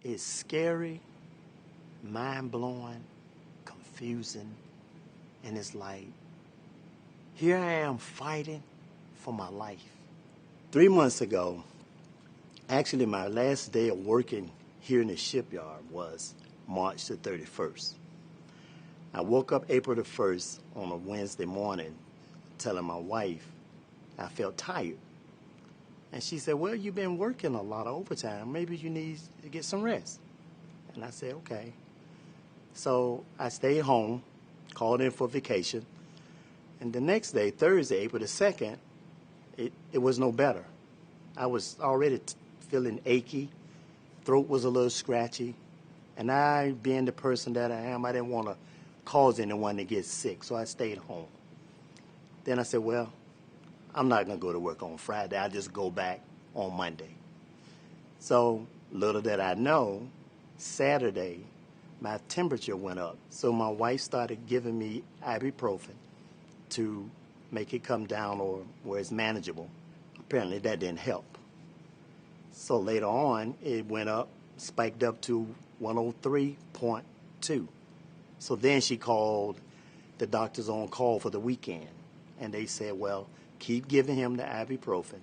It's scary, mind-blowing, confusing, and it's like, here I am fighting for my life. 3 months ago, actually my last day of working here in the shipyard was March the 31st. I woke up April the 1st on a Wednesday morning telling my wife I felt tired. And she said, well, you've been working a lot of overtime. Maybe you need to get some rest. And I said, okay. So I stayed home, called in for vacation. And the next day, Thursday, April the 2nd, it was no better. I was already feeling achy. Throat was a little scratchy. And I, being the person that I am, I didn't want to cause anyone to get sick. So I stayed home. Then I said, well, I'm not going to go to work on Friday. I'll just go back on Monday. So little did I know, Saturday, my temperature went up. So my wife started giving me ibuprofen to make it come down or where it's manageable. Apparently that didn't help. So later on, it went up, spiked up to 103.2. So then she called the doctors on call for the weekend. And they said, well, keep giving him the ibuprofen.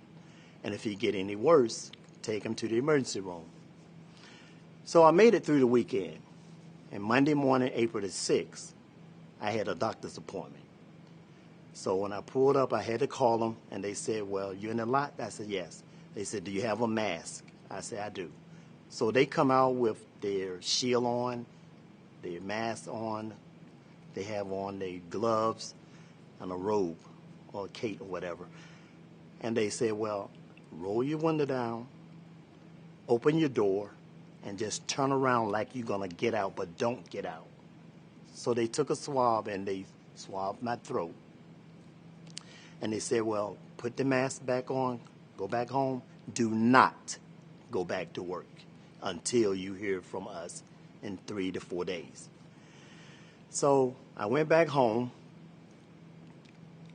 And if he get any worse, take him to the emergency room. So I made it through the weekend. And Monday morning, April the 6th, I had a doctor's appointment. So when I pulled up, I had to call them. And they said, well, you in the lot? I said, yes. They said, do you have a mask? I said, I do. So they come out with their shield on, their mask on. They have on their gloves and a robe or a cape or whatever. And they said, well, roll your window down, open your door, and just turn around like you're going to get out, but don't get out. So they took a swab and they swabbed my throat. And they said, well, put the mask back on, go back home. Do not go back to work until you hear from us in 3 to 4 days. So I went back home.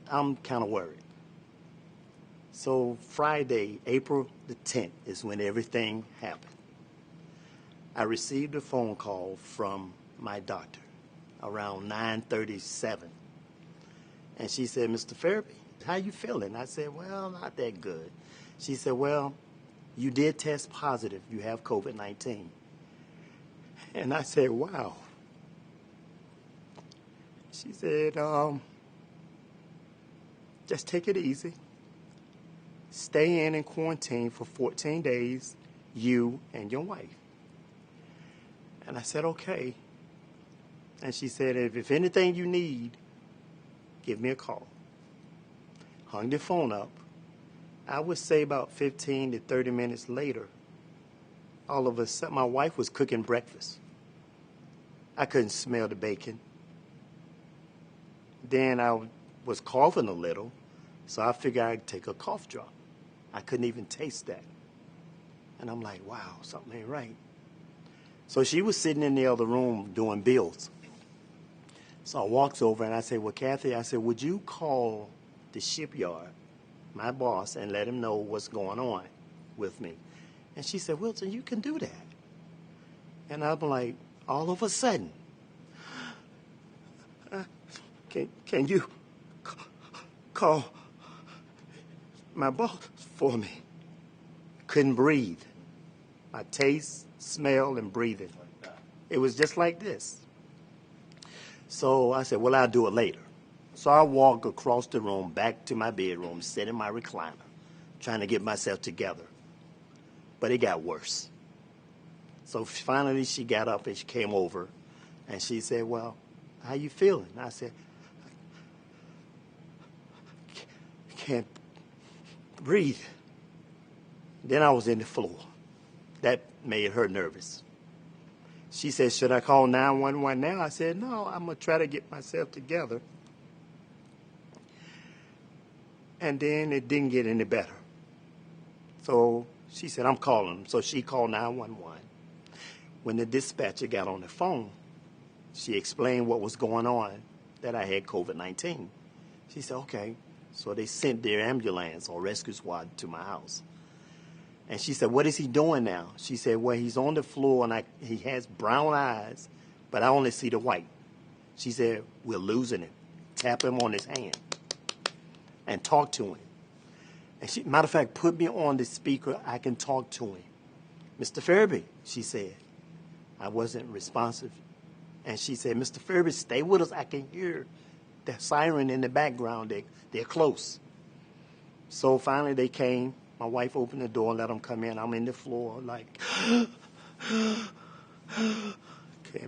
I'm kind of worried. So Friday, April the 10th is when everything happened. I received a phone call from my doctor around 9:37. And she said, Mr. Ferebee, how you feeling? I said, well, not that good. She said, well, you did test positive. You have COVID-19. And I said, wow. She said, just take it easy. Stay in quarantine for 14 days, you and your wife. And I said, okay. And she said, if anything you need, give me a call. Hung the phone up. I would say about 15 to 30 minutes later, all of a sudden, my wife was cooking breakfast. I couldn't smell the bacon. Then I was coughing a little, so I figured I'd take a cough drop. I couldn't even taste that. And I'm like, wow, something ain't right. So she was sitting in the other room doing bills. So I walked over and I said, well, Kathy, I said, would you call the shipyard, my boss, and let him know what's going on with me? And she said, Wilton, you can do that. And I'm like, all of a sudden, can you call my boss for me? Couldn't breathe. My taste, smell, and breathing. It was just like this. So I said, well, I'll do it later. So I walked across the room back to my bedroom, sat in my recliner, trying to get myself together. But it got worse. So finally she got up and she came over and she said, well, how you feeling? I said, I can't breathe. Then I was in the floor. That made her nervous. She said, should I call 911 now? I said, no, I'm going to try to get myself together. And then it didn't get any better. So she said, I'm calling. So she called 911. When the dispatcher got on the phone, she explained what was going on, that I had COVID-19. She said, okay. So they sent their ambulance or rescue squad to my house. And she said, what is he doing now? She said, well, he's on the floor, and he has brown eyes, but I only see the white. She said, we're losing him. Tap him on his hand and talk to him. And she, matter of fact, put me on the speaker. I can talk to him. Mr. Ferebee, she said. I wasn't responsive. And she said, Mr. Ferebee, stay with us. I can hear the siren in the background. They're close. So finally they came. My wife opened the door and let them come in. I'm in the floor like, can't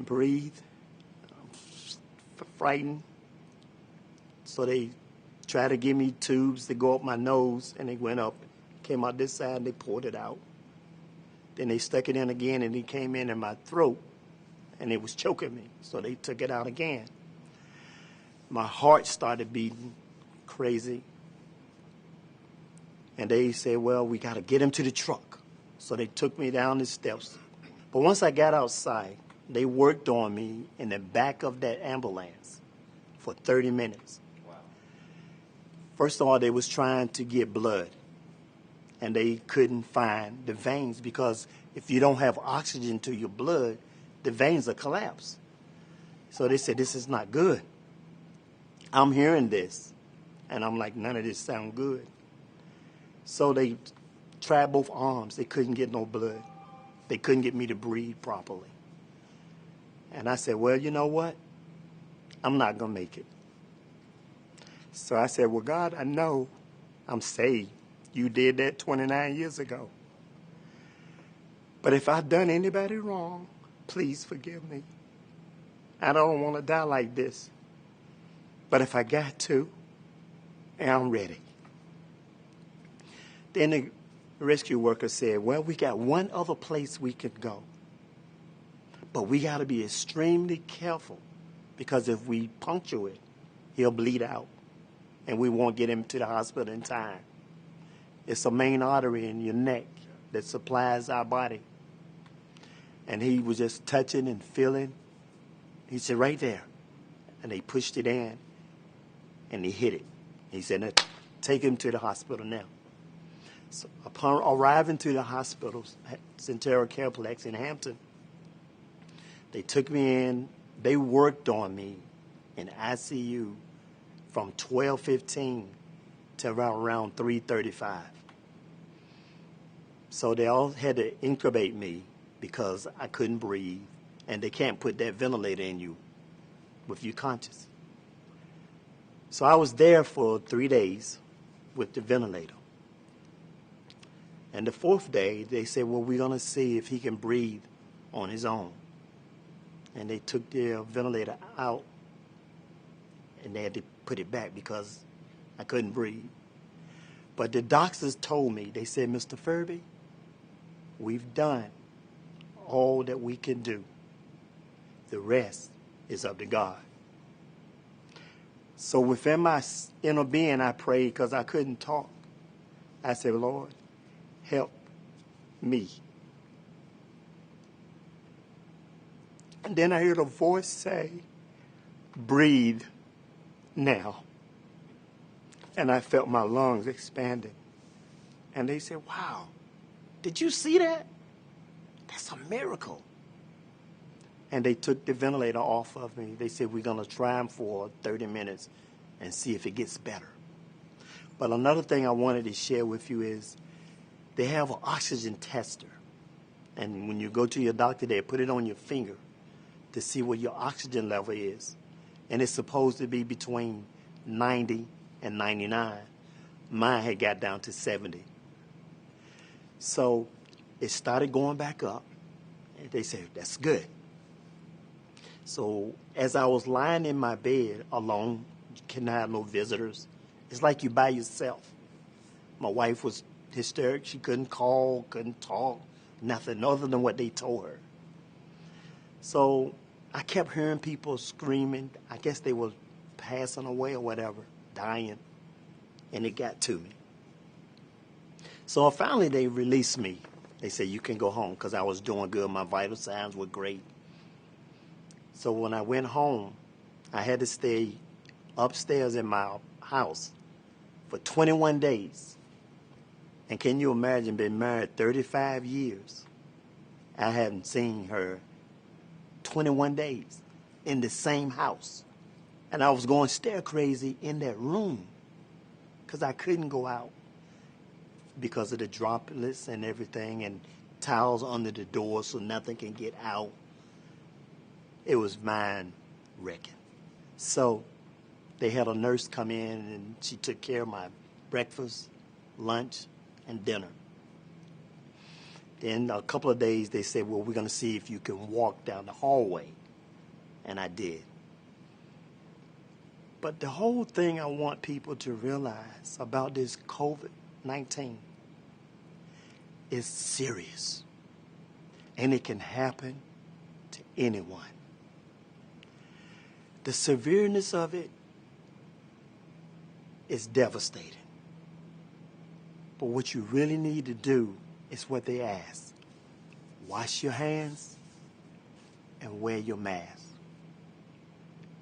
breathe. I'm frightened. So they tried to give me tubes to go up my nose, and they went up, came out this side, and they pulled it out. Then they stuck it in again, and it came in my throat, and it was choking me. So they took it out again. My heart started beating crazy. And they said, well, we got to get him to the truck. So they took me down the steps. But once I got outside, they worked on me in the back of that ambulance for 30 minutes. Wow. First of all, they was trying to get blood, and they couldn't find the veins, because if you don't have oxygen to your blood, the veins will collapse. So they said, this is not good. I'm hearing this, and I'm like, none of this sounds good. So they tried both arms. They couldn't get no blood. They couldn't get me to breathe properly. And I said, well, you know what? I'm not going to make it. So I said, well, God, I know I'm saved. You did that 29 years ago. But if I've done anybody wrong, please forgive me. I don't want to die like this. But if I got to, I'm ready. Then the rescue worker said, well, we got one other place we could go. But we got to be extremely careful, because if we puncture it, he'll bleed out, and we won't get him to the hospital in time. It's a main artery in your neck that supplies our body. And he was just touching and feeling. He said, right there. And they pushed it in, and he hit it. He said, take him to the hospital now. So upon arriving to the hospital, Centera Careplex in Hampton, they took me in. They worked on me in ICU from 12:15 to around 3:35. So they all had to incubate me because I couldn't breathe, and they can't put that ventilator in you with you conscious. So I was there for 3 days with the ventilator. And the fourth day, they said, well, we're going to see if he can breathe on his own. And they took the ventilator out, and they had to put it back because I couldn't breathe. But the doctors told me, they said, Mr. Ferebee, we've done all that we can do. The rest is up to God. So within my inner being, I prayed because I couldn't talk. I said, Lord, help me. And then I heard a voice say, breathe now. And I felt my lungs expanding. And they said, wow, did you see that? That's a miracle. And they took the ventilator off of me. They said, we're going to try him for 30 minutes and see if it gets better. But another thing I wanted to share with you is they have an oxygen tester. And when you go to your doctor, they put it on your finger to see what your oxygen level is. And it's supposed to be between 90 and 99. Mine had got down to 70. So it started going back up. And they said, that's good. So as I was lying in my bed alone, you cannot have no visitors. It's like you by yourself. My wife was hysterical. She couldn't call, couldn't talk, nothing other than what they told her. So I kept hearing people screaming. I guess they were passing away or whatever, dying, and it got to me. So finally they released me. They said, you can go home, because I was doing good. My vital signs were great. So when I went home, I had to stay upstairs in my house for 21 days. And can you imagine being married 35 years? I haven't seen her 21 days in the same house. And I was going stir crazy in that room because I couldn't go out because of the droplets and everything and towels under the door so nothing can get out. It was mind wrecking. So they had a nurse come in and she took care of my breakfast, lunch, and dinner. Then a couple of days they said, well, we're going to see if you can walk down the hallway. And I did. But the whole thing I want people to realize about this COVID-19 is serious. And it can happen to anyone. The severeness of it is devastating. But what you really need to do is what they ask. Wash your hands and wear your mask.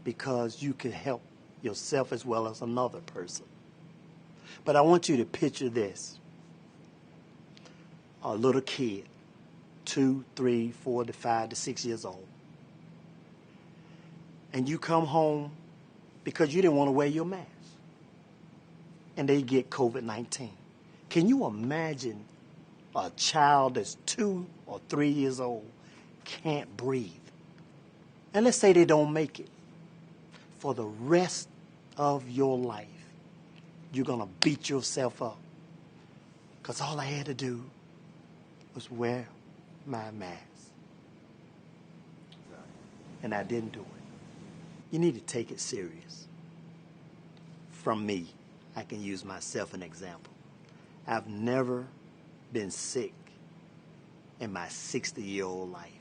Because you can help yourself as well as another person. But I want you to picture this. A little kid, 2, 3, 4 to 5 to 6 years old. And you come home because you didn't want to wear your mask. And they get COVID-19. Can you imagine a child that's 2 or 3 years old can't breathe? And let's say they don't make it. For the rest of your life, you're going to beat yourself up. Because all I had to do was wear my mask. And I didn't do it. You need to take it serious. From me, I can use myself as an example. I've never been sick in my 60-year-old life.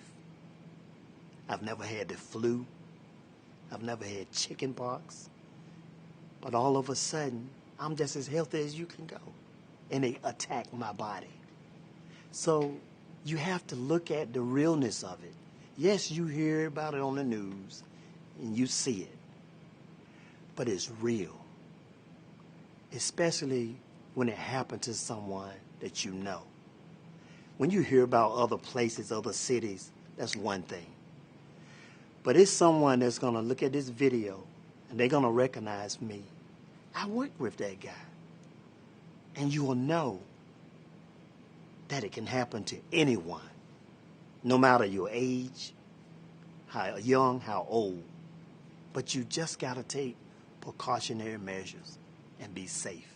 I've never had the flu. I've never had chicken pox. But all of a sudden, I'm just as healthy as you can go. And they attack my body. So you have to look at the realness of it. Yes, you hear about it on the news and you see it. But it's real. Especially when it happened to someone that you know. When you hear about other places, other cities, that's one thing. But it's someone that's going to look at this video and they're going to recognize me. I worked with that guy. And you will know that it can happen to anyone, no matter your age, how young, how old. But you just got to take precautionary measures and be safe.